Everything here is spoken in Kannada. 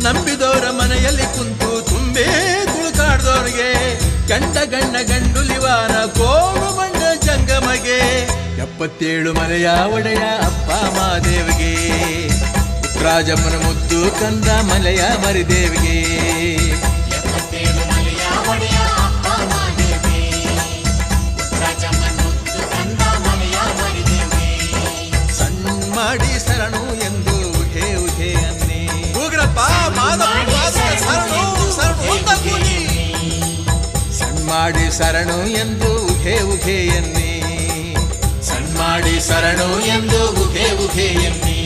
ನಂಬಿದವರ ಮನೆಯಲ್ಲಿ ಕುಂತು ತುಂಬೇ ತುಳುಕಾಡ್ದವ್ರಿಗೆ ಗಂಡ ಗಣ್ಣ ಗಂಡುಲಿವಾರ ಕೋಡು ಬಂಡ ಜಂಗಮಗೆ 77 ಮಲೆಯ ಒಡೆಯ ಅಪ್ಪ ಮಾದೇವಿಗೆ ರಾಜಮ್ಮನ ಮುದ್ದು ಕಂದ ಮಲೆಯ ಮರಿದೇವಿಗೆ ಸಣ್ಣ ಮಾಡಿ ಶರಣು ಎಂದು ಉಹೆ ಉಹೆ ಅನ್ನಿ ಉಗ್ರಪ್ಪ ಶರಣು ಸಣ್ಣ ಮಾಡಿ ಶರಣು ಎಂದು ಉಹೆ ಉಹೆ ಎನ್ನಿ ಸಣ್ಣ ಮಾಡಿ ಶರಣು ಎಂದು ಉಹೆ ಉಹೆ ಎನ್ನಿ